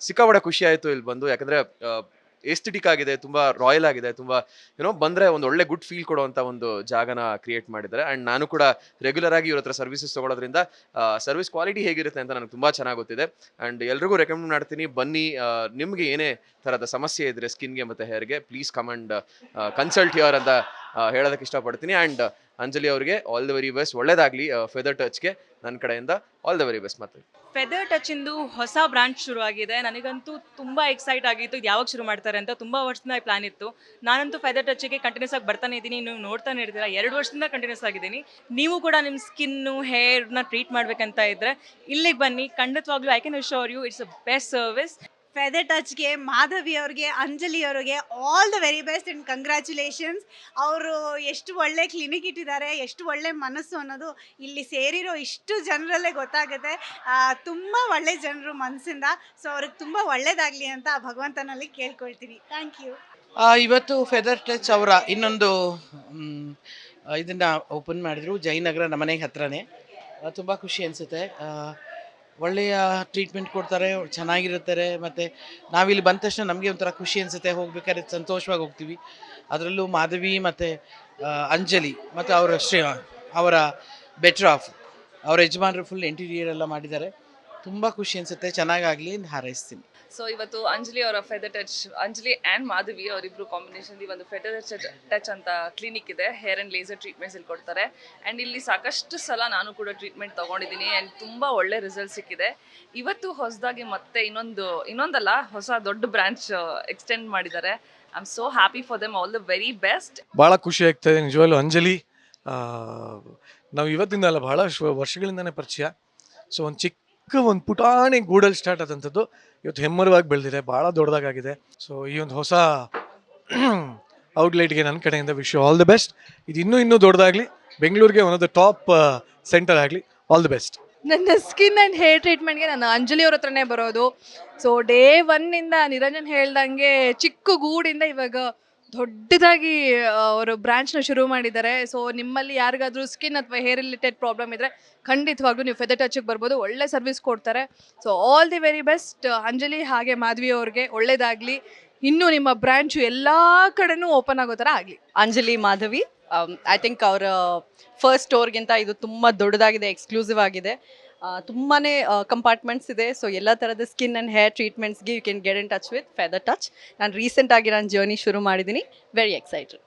ಸಿಕ್ಕಾಪಟ್ಟೆ ಖುಷಿ ಆಯಿತು ಇಲ್ಲಿ ಬಂದು. ಯಾಕಂದರೆ ಎಸ್ಥೆಟಿಕ್ ಆಗಿದೆ, ತುಂಬ ರಾಯಲ್ ಆಗಿದೆ, ತುಂಬ ಬಂದರೆ ಒಂದು ಒಳ್ಳೆ ಗುಡ್ ಫೀಲ್ ಕೊಡುವಂಥ ಒಂದು ಜಾಗನ ಕ್ರಿಯೇಟ್ ಮಾಡಿದ್ದಾರೆ. ಆ್ಯಂಡ್ ನಾನು ಕೂಡ ರೆಗ್ಯುಲರ್ ಆಗಿ ಇವ್ರ ಹತ್ರ ಸರ್ವಿಸಸ್ ತೊಗೊಳೋದ್ರಿಂದ ಸರ್ವಿಸ್ ಕ್ವಾಲಿಟಿ ಹೇಗಿರುತ್ತೆ ಅಂತ ನನಗೆ ತುಂಬ ಚೆನ್ನಾಗಿ ಗೊತ್ತಿದೆ. ಆ್ಯಂಡ್ ಎಲ್ರಿಗೂ ರೆಕಮೆಂಡ್ ಮಾಡ್ತೀನಿ, ಬನ್ನಿ. ನಿಮಗೆ ಏನೇ ಥರದ ಸಮಸ್ಯೆ ಇದ್ದರೆ ಸ್ಕಿನ್ಗೆ ಮತ್ತು ಹೇರ್ಗೆ, please come and consult here ಅಂತ ಹೇಳೋದಕ್ಕೆ ಇಷ್ಟಪಡ್ತೀನಿ. ಆ್ಯಂಡ್ ಅಂಜಲಿ ಅವರಿಗೆ ಆಲ್ ದ ವೆರಿ ಬೆಸ್ಟ್, ಒಳ್ಳೇದಾಗಲಿ. ಫೆದರ್ ಟಚ್ಗೆ ನನ್ನ ಕಡೆಯಿಂದ ಆಲ್ ದ ವೆರಿ ಬೆಸ್ಟ್. ಮತ್ತೆ ಫೆದರ್ ಟಚ್ ಇಂದು ಹೊಸ ಬ್ರಾಂಚ್ ಶುರು ಆಗಿದೆ. ನನಗಂತೂ ತುಂಬಾ ಎಕ್ಸೈಟ್ ಆಗಿತ್ತು, ಇದು ಯಾವಾಗ ಶುರು ಮಾಡ್ತಾರೆ ಅಂತ. ತುಂಬಾ ವರ್ಷದಿಂದ ಪ್ಲಾನ್ ಇತ್ತು. ನಾನಂತೂ ಫೆದರ್ ಟಚ್ಗೆ ಕಂಟಿನ್ಯೂಸ್ ಆಗಿ ಬರ್ತಾನೆ ಇದ್ದೀನಿ. ನೀವು ನೋಡ್ತಾನೆ ಇರ್ತೀರಾ, 2 ವರ್ಷದಿಂದ ಕಂಟಿನ್ಯೂಸ್ ಆಗಿದ್ದೀನಿ. ನೀವು ಕೂಡ ನಿಮ್ಮ ಸ್ಕಿನ್ನು ಹೇರ್ನ ಟ್ರೀಟ್ ಮಾಡ್ಬೇಕಂತ ಇದ್ರೆ ಇಲ್ಲಿಗೆ ಬನ್ನಿ, ಖಂಡಿತವಾಗ್ಲೂ I can assure you it's a best service. Feather ಟಚ್ಗೆ ಮಾಧವಿ ಅವ್ರಿಗೆ, ಅಂಜಲಿ ಅವ್ರಿಗೆ all the very best and congratulations. ಅವರು ಎಷ್ಟು ಒಳ್ಳೆ ಕ್ಲಿನಿಕ್ ಇಟ್ಟಿದ್ದಾರೆ, ಎಷ್ಟು ಒಳ್ಳೆ ಮನಸ್ಸು ಅನ್ನೋದು ಇಲ್ಲಿ ಸೇರಿರೋ ಇಷ್ಟು ಜನರಲ್ಲೇ ಗೊತ್ತಾಗುತ್ತೆ. ತುಂಬ ಒಳ್ಳೆ ಜನರು ಮನಸ್ಸಿಂದ. ಸೊ ಅವ್ರಿಗೆ ತುಂಬ ಒಳ್ಳೇದಾಗಲಿ ಅಂತ ಭಗವಂತನಲ್ಲಿ ಕೇಳ್ಕೊಳ್ತೀನಿ. Thank you. ಇವತ್ತು ಫೆದರ್ ಟಚ್ ಅವರ ಇನ್ನೊಂದು ಇದನ್ನು ಓಪನ್ ಮಾಡಿದರು ಜಯನಗರ, ನಮ್ಮ ಮನೆಗೆ ಹತ್ರನೇ. ತುಂಬ ಖುಷಿ ಅನಿಸುತ್ತೆ. ಒಳ್ಳೆಯ ಟ್ರೀಟ್ಮೆಂಟ್ ಕೊಡ್ತಾರೆ, ಚೆನ್ನಾಗಿರುತ್ತಾರೆ. ಮತ್ತು ನಾವಿಲ್ಲಿ ಬಂದ ತಕ್ಷಣ ನಮಗೆ ಒಂಥರ ಖುಷಿ ಅನಿಸುತ್ತೆ, ಹೋಗ್ಬೇಕಾದ್ರೆ ಸಂತೋಷವಾಗಿ ಹೋಗ್ತೀವಿ. ಅದರಲ್ಲೂ ಮಾಧವಿ ಮತ್ತು ಅಂಜಲಿ ಮತ್ತು ಅವರ ಬೆಟರ್ ಆಫ್ ಅವರ ಯಜಮಾನರು ಫುಲ್ ಇಂಟೀರಿಯರ್ ಎಲ್ಲ ಮಾಡಿದ್ದಾರೆ. ತುಂಬ ಖುಷಿ ಅನಿಸುತ್ತೆ, ಚೆನ್ನಾಗಾಗಲಿ ಅಂತ ಹಾರೈಸ್ತೀನಿ. ಸೊ ಇವತ್ತು ಅಂಜಲಿ ಅವರ feather touch, Anjali and Madhavi ಅವರಿಬ್ಬರು ಕಾಂಬಿನೇಷನ್ ಒಂದು ಫೆದರ್ ಟಚ್ ಅಂತ ಕ್ಲಿನಿಕ್ ಇದೆ. ಹೇರ್ ಆ್ಯಂಡ್ ಲೇಸರ್ ಟ್ರೀಟ್ಮೆಂಟ್ಸ್ ಇಲ್ಲಿ ಕೊಡ್ತಾರೆ. ಆ್ಯಂಡ್ ಇಲ್ಲಿ ಸಾಕಷ್ಟು ಸಲ ನಾನು ಕೂಡ ಟ್ರೀಟ್ಮೆಂಟ್ ತೊಗೊಂಡಿದ್ದೀನಿ ಆ್ಯಂಡ್ ತುಂಬ ಒಳ್ಳೆ ರಿಸಲ್ಟ್ ಸಿಕ್ಕಿದೆ. ಇವತ್ತು ಹೊಸದಾಗಿ ಮತ್ತೆ ಇನ್ನೊಂದಲ್ಲ ಹೊಸ ದೊಡ್ಡ ಬ್ರಾಂಚ್ ಎಕ್ಸ್ಟೆಂಡ್ ಮಾಡಿದ್ದಾರೆ. I am so happy for them, all the very best. ಭಾಳ ಖುಷಿ ಆಗ್ತದೆ ನಿಜವಾಗ್ಲೂ. ಅಂಜಲಿ ನಾವು ಇವತ್ತಿಂದ ಅಲ್ಲ, ಭಾಳ ವರ್ಷಗಳಿಂದನೇ ಪರಿಚಯ. ಸೊ ಒಂದು ಪುಟಾಣಿ ಗೂಡಲ್ಲಿ ಸ್ಟಾರ್ಟ್ ಆದಂಥದ್ದು ಇವತ್ತು ಹೆಮ್ಮರವಾಗಿ ಬೆಳೆದಿದೆ, ಭಾಳ ದೊಡ್ಡದಾಗಿದೆ. ಸೊ ಈ ಒಂದು ಹೊಸ ಔಟ್ಲೆಟ್ಗೆ ನನ್ನ ಕಡೆಯಿಂದ ವಿಶ್ ಆಲ್ ದಿ ಬೆಸ್ಟ್. ಇದು ಇನ್ನೂ ದೊಡ್ಡದಾಗಲಿ, ಬೆಂಗಳೂರಿಗೆ one of the top centre ಆಗಲಿ. All the best. ನನ್ನ ಸ್ಕಿನ್ ಆ್ಯಂಡ್ ಹೇರ್ ಟ್ರೀಟ್ಮೆಂಟ್ಗೆ ನಾನು ಅಂಜಲಿ ಅವ್ರ ಹತ್ರನೇ ಬರೋದು. ಸೊ ಡೇ 1ಇಂದ ನಿರಂಜನ್ ಹೇಳ್ದಂಗೆ ಚಿಕ್ಕ ಗೂಡಿಂದ ಇವಾಗ ದೊಡ್ಡದಾಗಿ ಅವರು ಬ್ರಾಂಚ್ನ ಶುರು ಮಾಡಿದ್ದಾರೆ. ಸೊ ನಿಮ್ಮಲ್ಲಿ ಯಾರಿಗಾದ್ರೂ ಸ್ಕಿನ್ ಅಥವಾ ಹೇರ್ ರಿಲೇಟೆಡ್ ಪ್ರಾಬ್ಲಮ್ ಇದ್ದರೆ ಖಂಡಿತವಾಗ್ಲೂ ನೀವು ಫೆದರ್ ಟಚ್ಗೆ ಬರ್ಬೋದು, ಒಳ್ಳೆ ಸರ್ವಿಸ್ ಕೊಡ್ತಾರೆ. So all the very best Anjali ಹಾಗೆ ಮಾಧವಿ ಅವ್ರಿಗೆ, ಒಳ್ಳೇದಾಗಲಿ. ಇನ್ನೂ ನಿಮ್ಮ ಬ್ರಾಂಚು ಎಲ್ಲ ಕಡೆನೂ ಓಪನ್ ಆಗೋ ಥರ ಆಗಲಿ. ಅಂಜಲಿ ಮಾಧವಿ, ಐ ಥಿಂಕ್ ಅವರ ಫಸ್ಟ್ ಸ್ಟೋರ್ಗಿಂತ ಇದು ತುಂಬ ದೊಡ್ಡದಾಗಿದೆ, ಎಕ್ಸ್ಕ್ಲೂಸಿವ್ ಆಗಿದೆ. ತುಂಬಾ ಕಂಪಾರ್ಟ್ಮೆಂಟ್ಸ್ ಇದೆ. ಸೊ ಎಲ್ಲ ಥರದ ಸ್ಕಿನ್ ಆ್ಯಂಡ್ ಹೇರ್ ಟ್ರೀಟ್ಮೆಂಟ್ಸ್ಗೆ you can get in touch with feather touch. ನಾನು ರೀಸೆಂಟಾಗಿ ನಾನು ಜರ್ನಿ ಶುರು ಮಾಡಿದ್ದೀನಿ. Very excited.